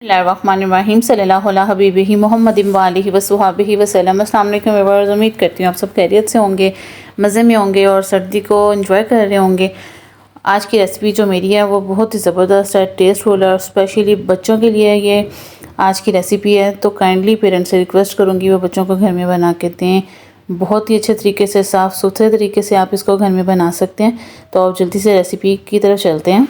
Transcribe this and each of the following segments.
बिस्मिल्लाहिर्रहमानिर्रहीम सल्लल्लाहु अला हबीबिही मुहम्मदिन व आलिहि व सुहाबिही वसल्लम। अस्सलाम वालेकुम व्यूअर्स, उम्मीद करती हूँ आप सब खैरियत से होंगे, मज़े में होंगे और सर्दी को एंजॉय कर रहे होंगे। आज की रेसिपी जो मेरी है वो बहुत ही ज़बरदस्त है, टेस्टफुल और स्पेशली बच्चों के लिए ये आज की रेसिपी है। तो काइंडली पेरेंट्स से रिक्वेस्ट करूँगी वो बच्चों को घर में बना के दें। बहुत ही अच्छे तरीके से, साफ़ सुथरे तरीके से आप इसको घर में बना सकते हैं। तो आप जल्दी से रेसिपी की तरफ चलते हैं।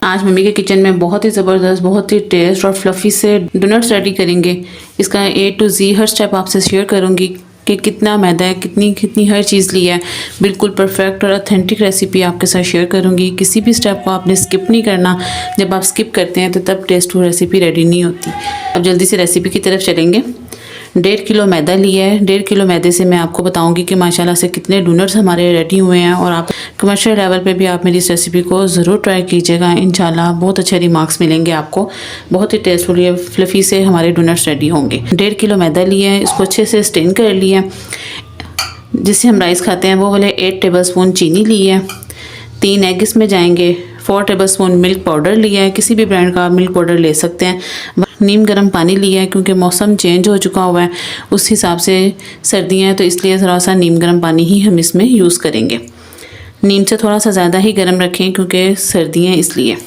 आज मम्मी के किचन में बहुत ही ज़बरदस्त, बहुत ही टेस्ट और फ्लफ़ी से डोनट्स रेडी करेंगे। इसका A to Z her step आपसे शेयर करूँगी कि कितना मैदा है, कितनी हर चीज़ ली है। बिल्कुल परफेक्ट और ऑथेंटिक रेसिपी आपके साथ शेयर करूँगी। किसी भी स्टेप को आपने स्किप नहीं करना। जब आप स्किप करते हैं तो तब टेस्टफुल रेसिपी रेडी नहीं होती। अब जल्दी से रेसिपी की तरफ चलेंगे। 1.5 किलो मैदा लिया है। 1.5 किलो मैदे से मैं आपको बताऊंगी कि माशाल्लाह से कितने डोनट्स हमारे रेडी हुए हैं। और आप कमर्शियल लेवल पे भी आप मेरी इस रेसिपी को ज़रूर ट्राई कीजिएगा। इंशाल्लाह बहुत अच्छे रिमार्क्स मिलेंगे आपको। बहुत ही टेस्टफुल या फ्लफ़ी से हमारे डोनट्स रेडी होंगे। 1.5 किलो मैदा लिया है, इसको अच्छे से स्टेन कर लिया है। जिससे हम राइस खाते हैं वो वाले 8 टेबल स्पून चीनी ली है। 3 एग इसमें जाएंगे। 4 टेबल स्पून मिल्क पाउडर लिया है, किसी भी ब्रांड का मिल्क पाउडर ले सकते हैं। नीम गर्म पानी लिया है क्योंकि मौसम चेंज हो चुका हुआ है, उस हिसाब से सर्दियाँ हैं तो इसलिए थोड़ा सा नीम गर्म पानी ही हम इसमें यूज़ करेंगे। नीम से थोड़ा सा ज़्यादा ही गर्म रखें क्योंकि सर्दियाँ इसलिए।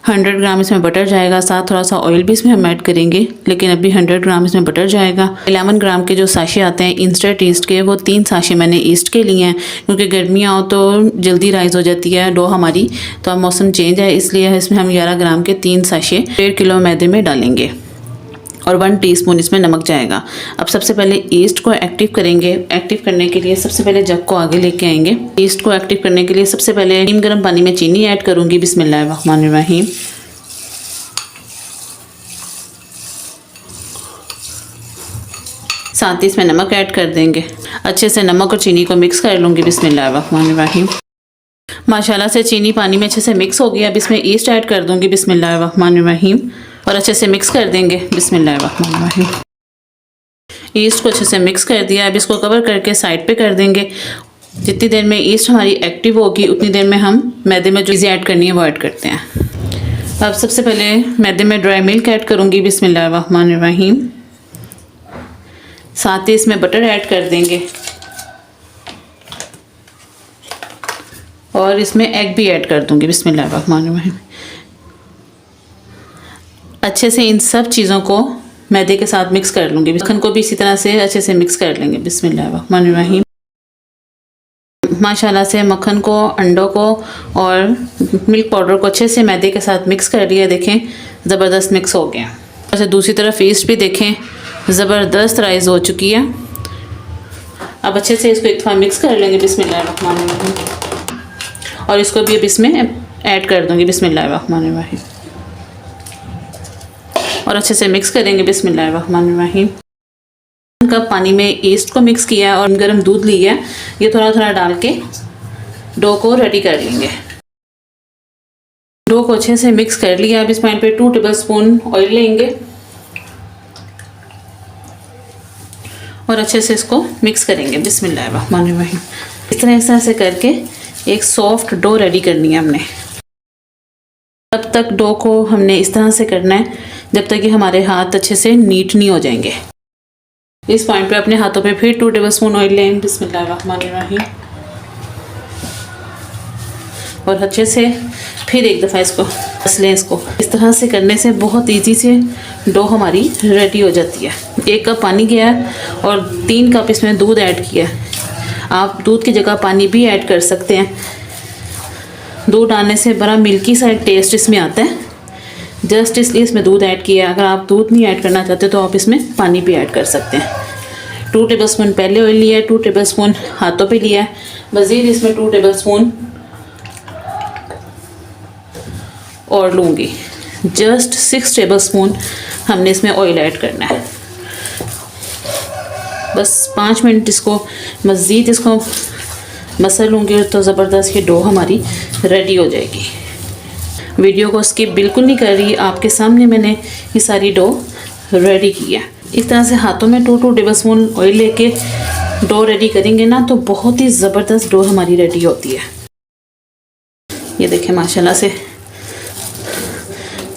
100 ग्राम इसमें बटर जाएगा, साथ थोड़ा सा ऑयल भी इसमें हम ऐड करेंगे, लेकिन अभी 100 ग्राम इसमें बटर जाएगा। 11 ग्राम के जो साशे आते हैं इंस्टेंट ईस्ट के, वो 3 साशे मैंने ईस्ट के लिए हैं क्योंकि गर्मियाँ हो तो जल्दी राइज हो जाती है डो हमारी। तो अब मौसम चेंज है इसलिए इसमें हम 11 ग्राम के 3 साशे 1.5 किलो मैदे में डालेंगे और 1 टीस्पून इसमें नमक जाएगा। अब सबसे पहले ईस्ट को एक्टिव करेंगे। एक्टिव करने के लिए सबसे पहले जग को आगे लेके आएंगे। ईस्ट को एक्टिव करने के लिए सबसे पहले नीम गर्म पानी में चीनी ऐड करूंगी। बिस्मिल्लाहिर्रहमानिर्रहीम। साथ ही इसमें नमक ऐड कर देंगे। अच्छे से नमक और चीनी को मिक्स कर लूँगी। बिस्मिल्लाहिर्रहमानिर्रहीम। माशाल्लाह से चीनी पानी में अच्छे से मिक्स हो गया। अब इसमें ईस्ट ऐड कर दूँगी। बिस्मिल्लाहिर्रहमानिर्रहीम। और अच्छे से मिक्स कर देंगे। बिस्मिल्लाहिर्रहमानिर्रहीम। ईस्ट को अच्छे से मिक्स कर दिया। अब इसको कवर करके साइड पे कर देंगे। जितनी देर में ईस्ट हमारी एक्टिव होगी उतनी देर में हम मैदे में जो चीज़ें ऐड करनी है वो ऐड करते हैं। अब सबसे पहले मैदे में ड्राई मिल्क ऐड करूँगी। बिस्मिल्लाहिर्रहमानिर्रहीम। साथ ही इसमें बटर ऐड कर देंगे और इसमें एग भी ऐड कर दूँगी। बिस्मिल्लाहिर्रहमानिर्रहीम। अच्छे से इन सब चीज़ों को मैदे के साथ मिक्स कर लूँगी। मक्खन को भी इसी तरह से अच्छे से मिक्स कर लेंगे। बिस्मिल्लाहिर्रहमानिर्रहीम। माशाल्लाह से मक्खन को, अंडों को और मिल्क पाउडर को अच्छे से मैदे के साथ मिक्स कर लिया। देखें ज़बरदस्त मिक्स हो गया। अच्छा, दूसरी तरफ ईस्ट भी देखें ज़बरदस्त राइज हो चुकी है। अब अच्छे से इसको एक दफ़ा मिक्स कर लेंगे। बिस्मिल्लाहिर्रहमानिर्रहीम। और इसको भी अब इसमें ऐड कर दूँगी। बिस्मिल्लाहिर्रहमानिर्रहीम। और अच्छे से मिक्स करेंगे। बिस्मिल्लाहिर्रहमानिर्रहीम। कप पानी में ईस्ट को मिक्स किया है और गर्म दूध लिया है, ये थोड़ा थोड़ा डाल के डो को रेडी कर लेंगे। डो को अच्छे से मिक्स कर लिया। अब इस पॉइंट पे 2 टेबल स्पून ऑयल लेंगे और अच्छे से इसको मिक्स करेंगे। बिस्मिल्लाहिर्रहमानिर्रहीम। इस तरह से करके एक सॉफ्ट डो रेडी करनी है हमने। तब तक डो को हमने इस तरह से करना है जब तक कि हमारे हाथ अच्छे से नीट नहीं हो जाएंगे। इस पॉइंट पे अपने हाथों पे फिर 2 टेबल स्पून ऑयल लें। बिस्मिल्लाहिर्रहमानिर्रहीम। और अच्छे से फिर एक दफ़ा इसको कस लें। इसको इस तरह से करने से बहुत इजी से डो हमारी रेडी हो जाती है। 1 कप पानी गया और 3 कप इसमें दूध ऐड किया। आप दूध की जगह पानी भी ऐड कर सकते हैं। दूध डालने से बड़ा मिल्की सा एक टेस्ट इसमें आता है, जस्ट इसलिए इसमें दूध ऐड किया। अगर आप दूध नहीं ऐड करना चाहते तो आप इसमें पानी भी ऐड कर सकते हैं। 2 टेबल स्पून पहले ऑयल लिया है, 2 टेबल स्पून हाथों पे लिया है। मज़ीद इसमें 2 टेबल स्पून और लूँगी। जस्ट 6 टेबल स्पून हमने इसमें ऑयल ऐड करना है। बस 5 मिनट इसको मज़ीद इसको मसल लूँगी तो ज़बरदस्त ये डो हमारी रेडी हो जाएगी। वीडियो को स्किप बिल्कुल नहीं कर रही, आपके सामने मैंने ये सारी डो रेडी की है। इस तरह से हाथों में 2 टेबल स्पून ऑयल लेके डो रेडी करेंगे ना तो बहुत ही ज़बरदस्त डो हमारी रेडी होती है। ये देखें माशाल्लाह से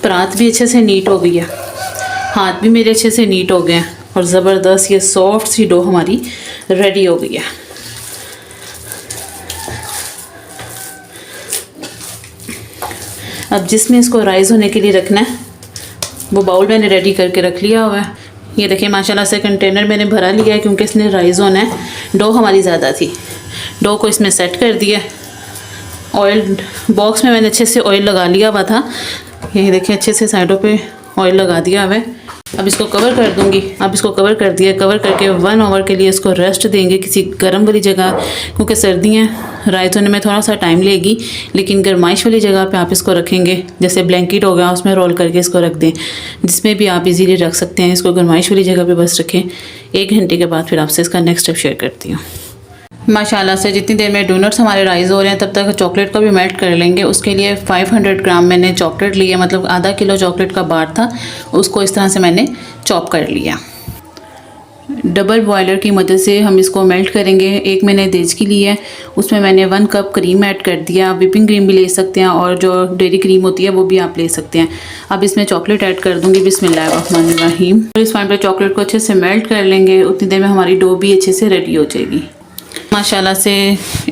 परात भी अच्छे से नीट हो गई है। हाथ भी मेरे अच्छे से नीट हो गए हैं और ज़बरदस्त ये सॉफ्ट सी डो हमारी रेडी हो गई है। अब जिसमें इसको राइज़ होने के लिए रखना है वो बाउल मैंने रेडी करके रख लिया हुआ है। ये देखिए माशाल्लाह से कंटेनर मैंने भरा लिया है क्योंकि इसमें राइज़ होना है। डो हमारी ज़्यादा थी, डो को इसमें सेट कर दिया। ऑयल बॉक्स में मैंने अच्छे से ऑयल लगा लिया हुआ था। ये देखिए अच्छे से साइडों पे ऑयल लगा दिया हुआ है। अब इसको कवर कर दूंगी। अब इसको कवर कर दिया, कवर करके 1 आवर के लिए इसको रेस्ट देंगे किसी गर्म वाली जगह, क्योंकि सर्दियाँ राइस होने में थोड़ा सा टाइम लेगी, लेकिन गर्माइश वाली जगह पे आप इसको रखेंगे, जैसे ब्लैंकेट हो गया उसमें रोल करके इसको रख दें, जिसमें भी आप इजीली रख सकते हैं। इसको गर्माइश वाली जगह पे बस रखें। 1 घंटे के बाद फिर आपसे इसका नेक्स्ट स्टेप शेयर करती हूँ। माशाल्लाह से जितनी देर में डोनट्स हमारे राइज़ हो रहे हैं तब तक चॉकलेट को भी मेल्ट कर लेंगे। उसके लिए 500 ग्राम मैंने चॉकलेट लिया, मतलब आधा किलो चॉकलेट का बार था, उसको इस तरह से मैंने चॉप कर लिया। डबल बॉयलर की मदद से हम इसको मेल्ट करेंगे। एक मैंने देज की ली है, उसमें मैंने 1 कप क्रीम ऐड कर दिया। विपिंग क्रीम भी ले सकते हैं और जो डेयरी क्रीम होती है वो भी आप ले सकते हैं। अब इसमें चॉकलेट ऐड कर दूंगी। बिस्मिल्लाहिर्रहमानिर्रहीम। और इस पॉइंट पे चॉकलेट को अच्छे से मेल्ट कर लेंगे। उतनी देर में हमारी डो भी अच्छे से रेडी हो जाएगी। माशाल्लाह से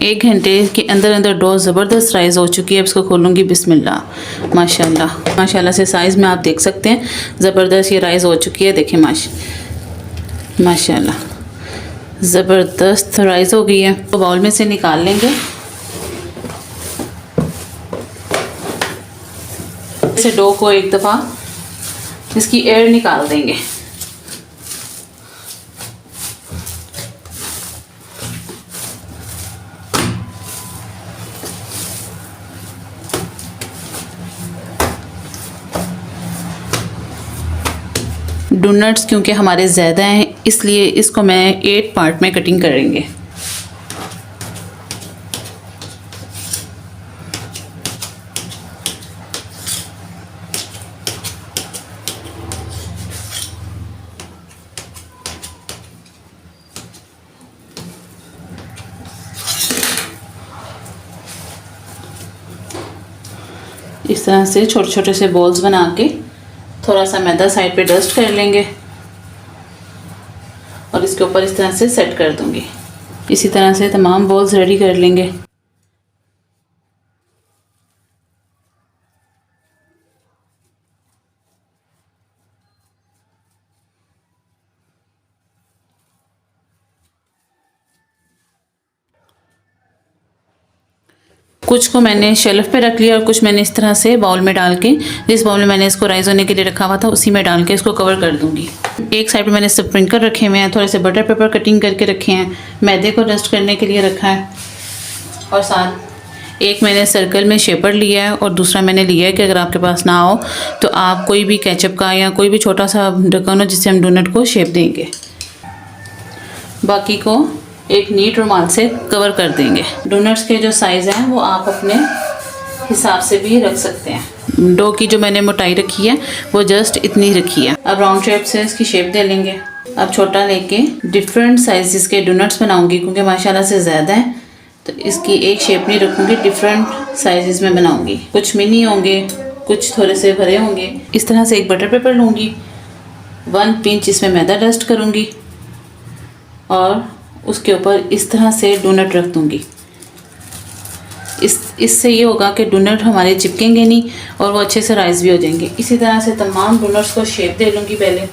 1 घंटे के अंदर अंदर डो ज़बरदस्त राइज़ हो चुकी है। अब इसको खोलूँगी। बिस्मिल्लाह। माशाल्लाह से साइज़ में आप देख सकते हैं ज़बरदस्त ये राइज़ हो चुकी है। देखिए माशाल्लाह ज़बरदस्त राइज़ हो गई है। तो बाउल में से निकाल लेंगे। इसे डो को एक दफ़ा इसकी एयर निकाल देंगे। डोनट्स क्योंकि हमारे ज़्यादा हैं इसलिए इसको मैं 8 पार्ट में कटिंग करेंगे। इस तरह से छोटे छोटे से बॉल्स बना के थोड़ा सा मैदा साइड पे डस्ट कर लेंगे और इसके ऊपर इस तरह से सेट कर दूंगी। इसी तरह से तमाम बॉल्स रेडी कर लेंगे। कुछ को मैंने शेल्फ पे रख लिया और कुछ मैंने इस तरह से बाउल में डाल के, जिस बाउल में मैंने इसको राइज़ होने के लिए रखा हुआ था उसी में डाल के इसको कवर कर दूंगी। एक साइड पे मैंने स्प्रिंकल रखे हुए हैं, थोड़े से बटर पेपर कटिंग करके रखे हैं, मैदे को डस्ट करने के लिए रखा है, और साथ एक मैंने सर्कल में शेपर लिया है और दूसरा मैंने लिया है कि अगर आपके पास ना हो तो आप कोई भी केचप का या कोई भी छोटा सा ढक्कन हो जिससे हम डोनट को शेप देंगे। बाकी को एक नीट रुमाल से कवर कर देंगे। डोनट्स के जो साइज़ हैं वो आप अपने हिसाब से भी रख सकते हैं। डो की जो मैंने मोटाई रखी है वो जस्ट इतनी रखी है। अब राउंड शेप से इसकी शेप दे लेंगे। अब छोटा लेके डिफरेंट साइज़ के डोनट्स बनाऊंगी क्योंकि माशाल्लाह से ज़्यादा है तो इसकी एक शेप नहीं रखूँगी, डिफरेंट साइज़ में बनाऊँगी। कुछ मिनी होंगे, कुछ थोड़े से भरे होंगे। इस तरह से एक बटर पेपर लूँगी, 1 पिंच इसमें मैदा डस्ट करूँगी और उसके ऊपर इस तरह से डोनट रख दूँगी। इससे ये होगा कि डोनट हमारे चिपकेंगे नहीं और वो अच्छे से राइज़ भी हो जाएंगे। इसी तरह से तमाम डोनट्स को शेप दे लूँगी। पहले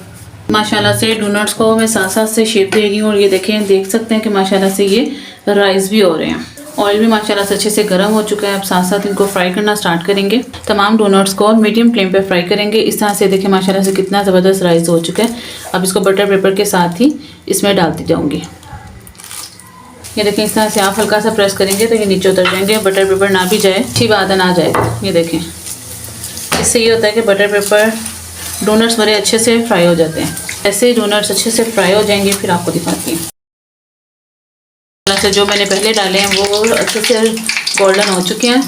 माशाल्लाह से डोनट्स को मैं साथ साथ से शेप दे रही हूँ और ये देखें, देख सकते हैं कि माशाल्लाह से ये राइज़ भी हो रहे हैं। ऑयल भी माशाल्लाह से अच्छे से गर्म हो चुका है। अब साथ साथ इनको फ्राई करना स्टार्ट करेंगे। तमाम डोनट्स को मीडियम फ्लेम पे फ्राई करेंगे। इस तरह से देखें माशाल्लाह से कितना ज़बरदस्त राइज़ हो चुका है। अब इसको बटर पेपर के साथ ही इसमें डालती जाऊँगी। ये देखें, इस तरह से आप हल्का सा प्रेस करेंगे तो ये नीचे उतर जाएंगे। बटर पेपर ना भी जाए, अच्छी बात है, ना जाए। ये देखें, इससे ये होता है कि बटर पेपर डोनट्स बड़े अच्छे से फ्राई हो जाते हैं। ऐसे ही डोनट्स अच्छे से फ्राई हो जाएंगे फिर आपको दिखाती हूँ। जो मैंने पहले डाले हैं वो अच्छे से गोल्डन हो चुके हैं।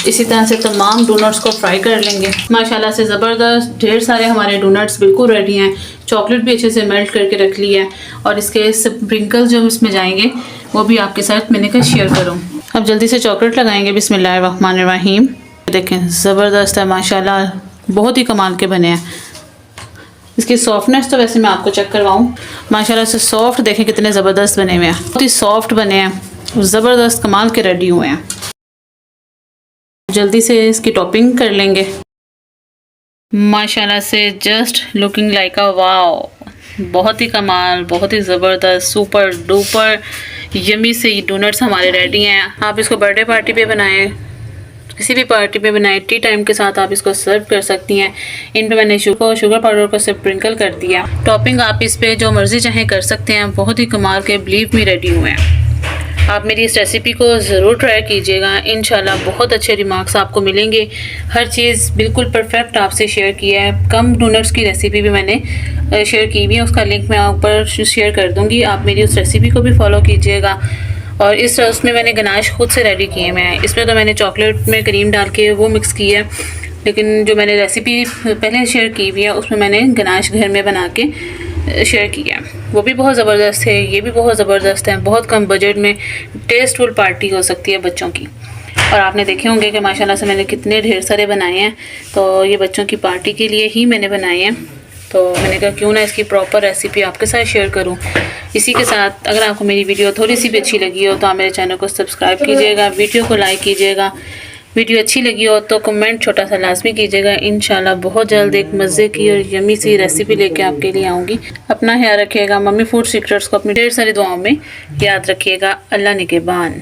इसी तरह से तमाम डोनट्स को फ्राई कर लेंगे। माशाल्लाह से ज़बरदस्त ढेर सारे हमारे डोनट्स बिल्कुल रेडी हैं। चॉकलेट भी अच्छे से मेल्ट करके रख ली है और इसके स्प्रिंकल जो इसमें जाएंगे वो भी आपके साथ मैंने कहा शेयर करूं। अब जल्दी से चॉकलेट लगाएंगे। बिस्मिल्लाहिर्रहमानिर्रहीम। देखें ज़बरदस्त है माशाल्लाह, बहुत ही कमाल के बने हैं। इसकी सॉफ्टनेस तो वैसे मैं आपको चेक करवाऊँ, माशाल्लाह से सॉफ्ट देखें कितने ज़बरदस्त बने हुए हैं, बहुत ही सॉफ्ट बने हैं, ज़बरदस्त कमाल के रेडी हुए हैं। जल्दी से इसकी टॉपिंग कर लेंगे। माशाल्लाह से just looking like a wow, बहुत ही कमाल, बहुत ही ज़बरदस्त, सुपर डुपर यमी से ये डोनट्स हमारे रेडी हैं। आप इसको बर्थडे पार्टी पे बनाएं, किसी भी पार्टी पे बनाएं, टी टाइम के साथ आप इसको सर्व कर सकती हैं। इन पे मैंने शुगर पाउडर को स्प्रिंकल कर दिया। टॉपिंग आप इस पे जो मर्ज़ी चाहें कर सकते हैं। बहुत ही कमाल के बिलीव मी रेडी हुए हैं। आप मेरी इस रेसिपी को ज़रूर ट्राई कीजिएगा, इंशाल्लाह बहुत अच्छे रिमार्क्स आपको मिलेंगे। हर चीज़ बिल्कुल परफेक्ट आपसे शेयर किया है। कम डोनट्स की रेसिपी भी मैंने शेयर की हुई है, उसका लिंक मैं ऊपर शेयर कर दूँगी। आप मेरी उस रेसिपी को भी फॉलो कीजिएगा। और इस उसमें मैंने गनाश खुद से रेडी किए हैं। इसमें तो मैंने चॉकलेट में क्रीम डाल के वो मिक्स की है, लेकिन जो मैंने रेसिपी पहले शेयर की हुई है उसमें मैंने गनाश घर में बना के शेयर किया है। वो भी बहुत ज़बरदस्त है, ये भी बहुत ज़बरदस्त है। बहुत कम बजट में टेस्टफुल पार्टी हो सकती है बच्चों की। और आपने देखे होंगे कि माशाल्लाह से मैंने कितने ढेर सारे बनाए हैं, तो ये बच्चों की पार्टी के लिए ही मैंने बनाए हैं। तो मैंने कहा क्यों ना इसकी प्रॉपर रेसिपी आपके साथ शेयर करूं। इसी के साथ अगर आपको मेरी वीडियो थोड़ी सी भी अच्छी लगी हो तो आप मेरे चैनल को सब्सक्राइब कीजिएगा, वीडियो को लाइक कीजिएगा। वीडियो अच्छी लगी हो तो कमेंट छोटा सा लाजमी कीजिएगा। इंशाल्लाह बहुत जल्द एक मज़े की और यमी सी रेसिपी लेके आपके लिए आऊँगी। अपना ख्याल रखिएगा। मम्मी फूड सीक्रेट्स को अपनी ढेर सारी दुआओं में याद रखिएगा। अल्लाह निगहबान।